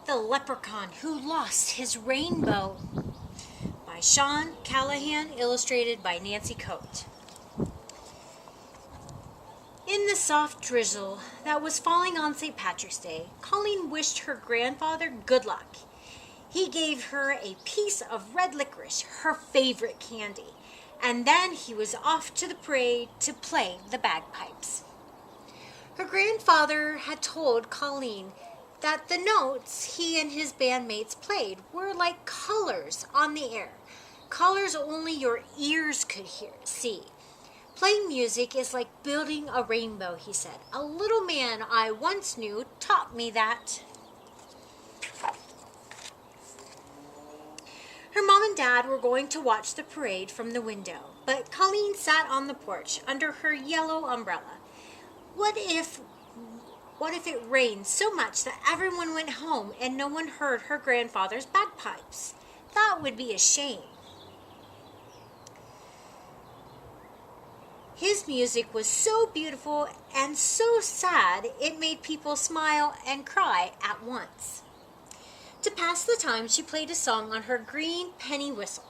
The Leprechaun Who Lost His Rainbow by Sean Callahan, illustrated by Nancy Coate. In the soft drizzle that was falling on St. Patrick's Day, Colleen wished her grandfather good luck. He gave her a piece of red licorice, her favorite candy, and then he was off to the parade to play the bagpipes. Her grandfather had told Colleen that the notes he and his bandmates played were like colors on the air, colors only your ears could see. Playing music is like building a rainbow, he said. A little man I once knew taught me that. Her mom and dad were going to watch the parade from the window, but Colleen sat on the porch under her yellow umbrella. What if it rained so much that everyone went home and no one heard her grandfather's bagpipes? That would be a shame. His music was so beautiful and so sad it made people smile and cry at once. To pass the time, she played a song on her green penny whistle,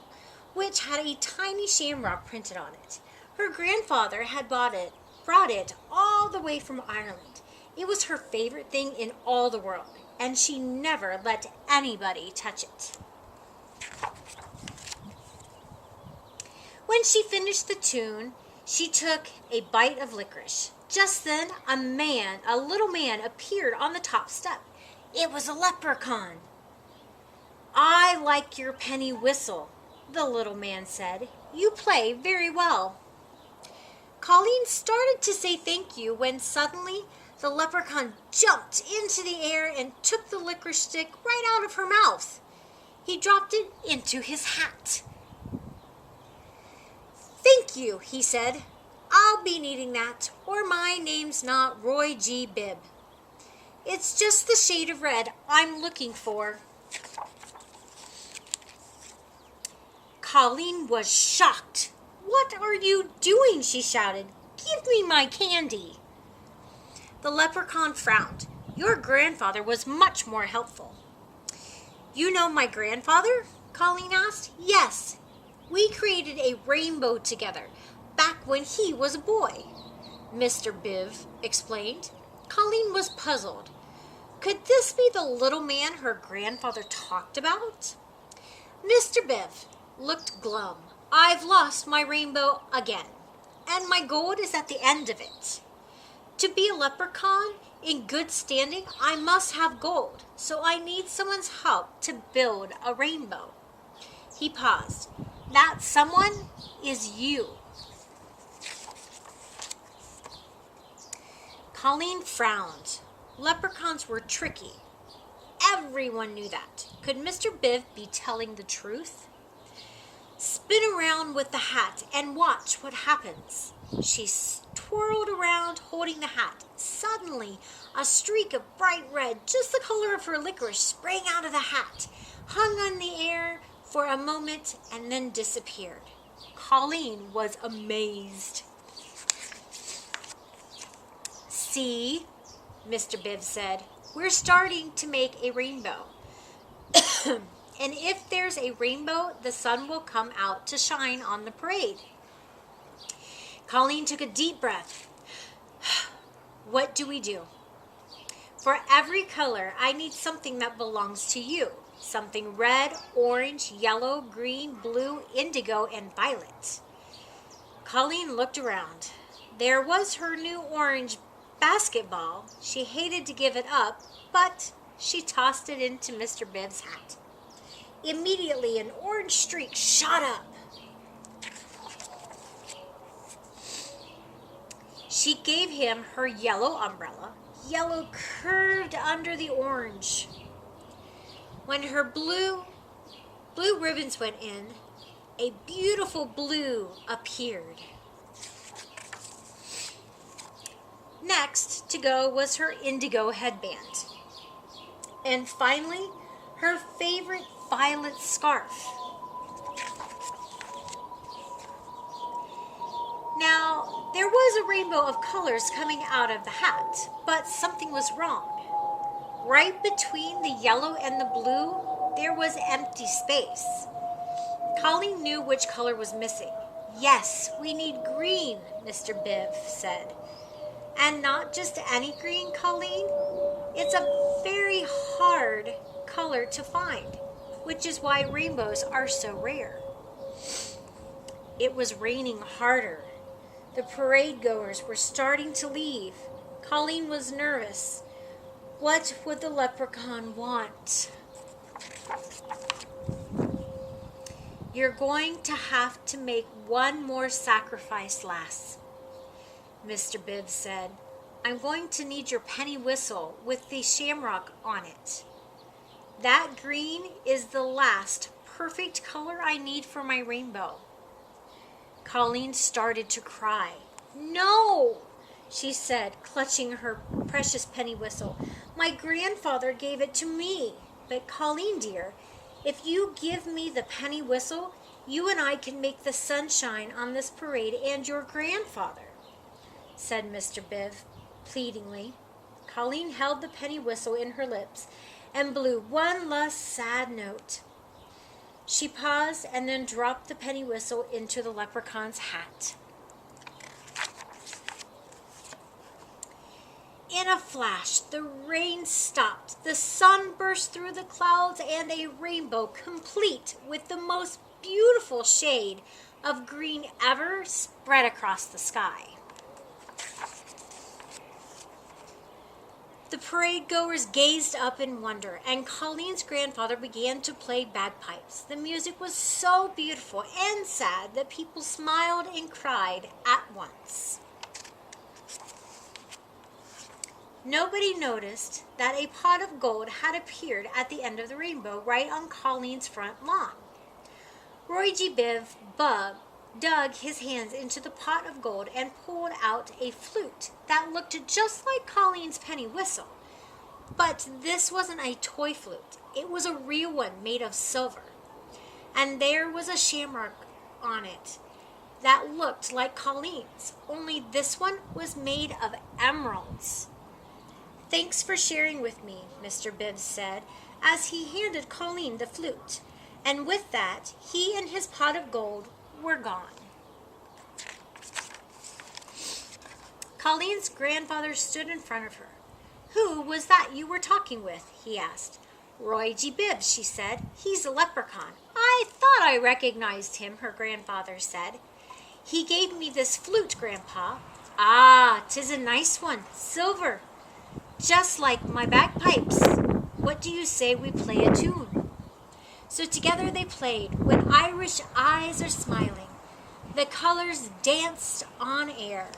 which had a tiny shamrock printed on it. Her grandfather had brought it all the way from Ireland. It was her favorite thing in all the world, and she never let anybody touch it. When she finished the tune, she took a bite of licorice. Just then, a little man appeared on the top step. It was a leprechaun. "I like your penny whistle," the little man said. "You play very well." Colleen started to say thank you when suddenly the leprechaun jumped into the air and took the licorice stick right out of her mouth. He dropped it into his hat. "Thank you," he said. "I'll be needing that, or my name's not Roy G. Bibb. It's just the shade of red I'm looking for." Colleen was shocked. "What are you doing?" she shouted. "Give me my candy." The leprechaun frowned. "Your grandfather was much more helpful." "You know my grandfather?" Colleen asked. "Yes. We created a rainbow together back when he was a boy," Mr. Biv explained. Colleen was puzzled. Could this be the little man her grandfather talked about? Mr. Biv looked glum. "I've lost my rainbow again, and my gold is at the end of it. To be a leprechaun in good standing, I must have gold, so I need someone's help to build a rainbow." He paused. "That someone is you." Colleen frowned. Leprechauns were tricky. Everyone knew that. Could Mr. Biv be telling the truth? "Spin around with the hat and watch what happens." She twirled around holding the hat. Suddenly, a streak of bright red, just the color of her licorice, sprang out of the hat, hung in the air for a moment, and then disappeared. Colleen was amazed. "See," Mr. Biv said, "we're starting to make a rainbow. And if there's a rainbow, the sun will come out to shine on the parade." Colleen took a deep breath. "What do we do?" "For every color, I need something that belongs to you. Something red, orange, yellow, green, blue, indigo, and violet." Colleen looked around. There was her new orange basketball. She hated to give it up, but she tossed it into Mr. Biv's hat. Immediately, an orange streak shot up. She gave him her yellow umbrella. Yellow curved under the orange. When her blue ribbons went in, a beautiful blue appeared. Next to go was her indigo headband. And finally, her favorite violet scarf. Now, there was a rainbow of colors coming out of the hat, but something was wrong. Right between the yellow and the blue, there was empty space. Colleen knew which color was missing. Yes, we need green, Mr. Biv said. And not just any green, Colleen. It's a very hard color to find, which is why rainbows are so rare. It was raining harder. The parade goers were starting to leave. Colleen was nervous. What would the leprechaun want? You're going to have to make one more sacrifice, lass, Mr. Bibb said. I'm going to need your penny whistle with the shamrock on it. That green is the last perfect color I need for my rainbow. Colleen started to cry. No, she said, clutching her precious penny whistle. My grandfather gave it to me. But Colleen, dear, if you give me the penny whistle, you and I can make the sun shine on this parade and your grandfather, said Mr. Biv pleadingly. Colleen held the penny whistle in her lips and blew one last sad note. She paused and then dropped the penny whistle into the leprechaun's hat. In a flash, the rain stopped, the sun burst through the clouds, and a rainbow complete with the most beautiful shade of green ever spread across the sky. The parade goers gazed up in wonder, and Colleen's grandfather began to play bagpipes. The music was so beautiful and sad that people smiled and cried at once. Nobody noticed that a pot of gold had appeared at the end of the rainbow right on Colleen's front lawn. Roy G. Biv dug his hands into the pot of gold and pulled out a flute that looked just like Colleen's penny whistle. But this wasn't a toy flute. It was a real one made of silver. And there was a shamrock on it that looked like Colleen's, only this one was made of emeralds. Thanks for sharing with me, Mr. Bibbs said, as he handed Colleen the flute. And with that, he and his pot of gold were gone. Colleen's grandfather stood in front of her. Who was that you were talking with? He asked. Roy G. Bibbs, she said. He's a leprechaun. I thought I recognized him, her grandfather said. He gave me this flute, Grandpa. Ah, 'tis a nice one, silver, just like my bagpipes. What do you say we play a tune? So together they played, When Irish Eyes Are Smiling. The colors danced on air.